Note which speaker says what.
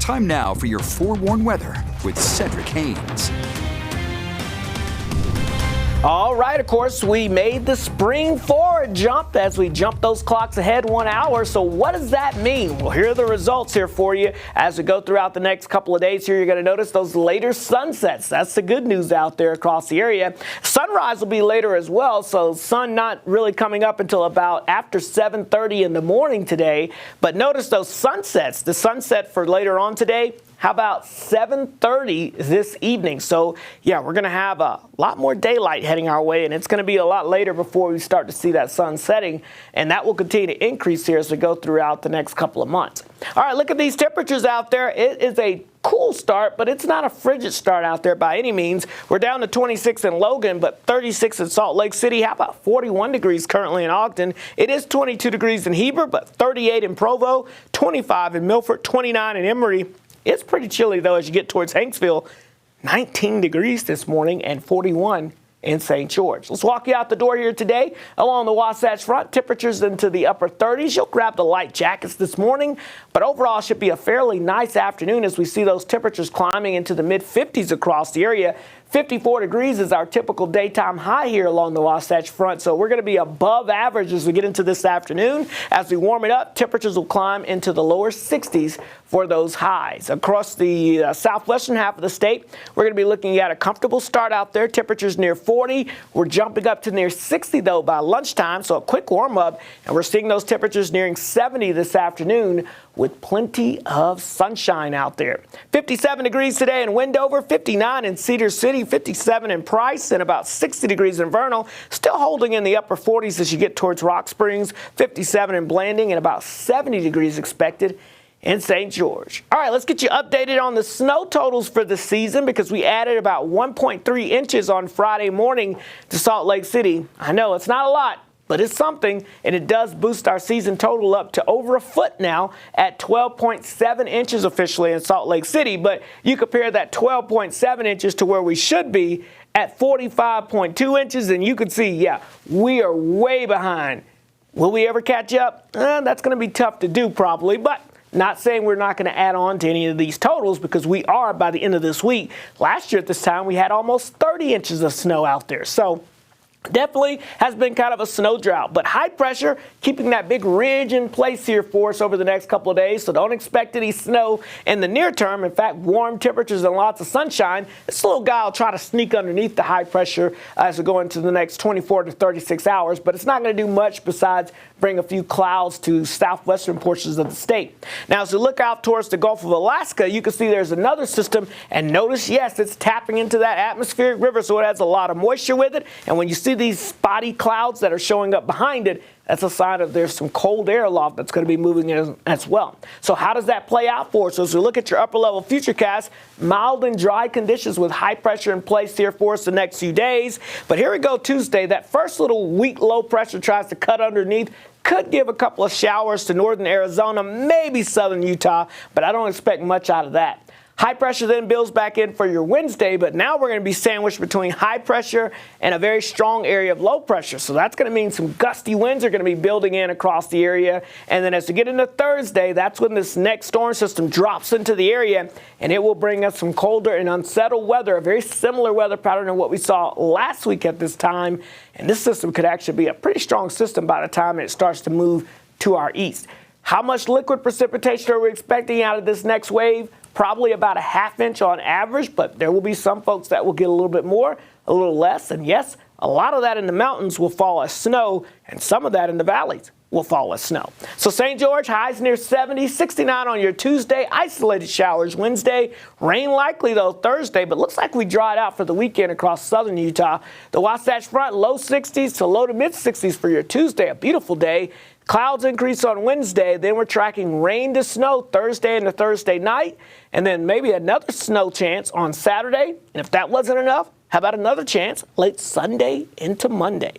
Speaker 1: Time now for your forewarned weather with Cedric Haynes.
Speaker 2: All right, of course, we made the spring forward jump as we jumped those clocks ahead 1 hour. So what does that mean? Well, here are the results here for you. As we go throughout the next couple of days here, you're going to notice those later sunsets. That's the good news out there across the area. Sunrise will be later as well, so sun not really coming up until about after 7:30 in the morning today. But notice those sunsets. The sunset for later on today, how about 7:30 this evening? So, yeah, we're going to have a lot more daylight heading our way, and it's going to be a lot later before we start to see that sun setting, and that will continue to increase here as we go throughout the next couple of months. All right, look at these temperatures out there. It is a cool start, but it's not a frigid start out there by any means. We're down to 26 in Logan, but 36 in Salt Lake City. How about 41 degrees currently in Ogden? It is 22 degrees in Heber, but 38 in Provo, 25 in Milford, 29 in Emory. It's pretty chilly, though, as you get towards Hanksville. 19 degrees this morning and 41 in St. George. Let's walk you out the door here today along the Wasatch Front. Temperatures into the upper 30s. You'll grab the light jackets this morning, but overall should be a fairly nice afternoon as we see those temperatures climbing into the mid-50s across the area. 54 degrees is our typical daytime high here along the Wasatch Front, so we're going to be above average as we get into this afternoon. As we warm it up, temperatures will climb into the lower 60s for those highs. Across the southwestern half of the state, we're going to be looking at a comfortable start out there. Temperatures near 40. We're jumping up to near 60, though, by lunchtime, so a quick warm-up, and we're seeing those temperatures nearing 70 this afternoon with plenty of sunshine out there. 57 degrees today in Wendover, 59 in Cedar City, 57 in Price, and about 60 degrees in Vernal. Still holding in the upper 40s as you get towards Rock Springs, 57 in Blanding, and about 70 degrees expected in St. George. All right, let's get you updated on the snow totals for the season because we added about 1.3 inches on Friday morning to Salt Lake City. I know it's not a lot, but it's something, and it does boost our season total up to over a foot now at 12.7 inches officially in Salt Lake City. But you compare that 12.7 inches to where we should be at 45.2 inches, and you can see, yeah, we are way behind. Will we ever catch up? That's going to be tough to do probably, but not saying we're not going to add on to any of these totals because we are by the end of this week. Last year at this time, we had almost 30 inches of snow out there. So definitely has been kind of a snow drought, but high pressure keeping that big ridge in place here for us over the next couple of days, so don't expect any snow in the near term. In fact, warm temperatures and lots of sunshine. This little guy will try to sneak underneath the high pressure as we go into the next 24 to 36 hours, but it's not going to do much besides bring a few clouds to southwestern portions of the state. Now, as we look out towards the Gulf of Alaska, you can see there's another system, and notice, yes, it's tapping into that atmospheric river, so it has a lot of moisture with it, and when you see these spotty clouds that are showing up behind it, that's a sign of there's some cold air aloft that's going to be moving in as well. So how does that play out for us? So as we look at your upper level futurecast, mild and dry conditions with high pressure in place here for us the next few days. But here we go Tuesday. That first little weak low pressure tries to cut underneath. Could give a couple of showers to northern Arizona, maybe southern Utah, but I don't expect much out of that. High pressure then builds back in for your Wednesday, but now we're going to be sandwiched between high pressure and a very strong area of low pressure. So that's going to mean some gusty winds are going to be building in across the area. And then as we get into Thursday, that's when this next storm system drops into the area, and it will bring us some colder and unsettled weather, a very similar weather pattern to what we saw last week at this time. And this system could actually be a pretty strong system by the time it starts to move to our east. How much liquid precipitation are we expecting out of this next wave? Probably about a ½ inch on average, but there will be some folks that will get a little bit more, a little less, and yes, a lot of that in the mountains will fall as snow, and some of that in the valleys will fall as snow. So St. George, highs near 70, 69 on your Tuesday, isolated showers Wednesday, rain likely though Thursday, but looks like we dried out for the weekend across southern Utah. The Wasatch Front, low 60s to low to mid 60s for your Tuesday, a beautiful day. Clouds increase on Wednesday, then we're tracking rain to snow Thursday into Thursday night, and then maybe another snow chance on Saturday. And if that wasn't enough, how about another chance late Sunday into Monday?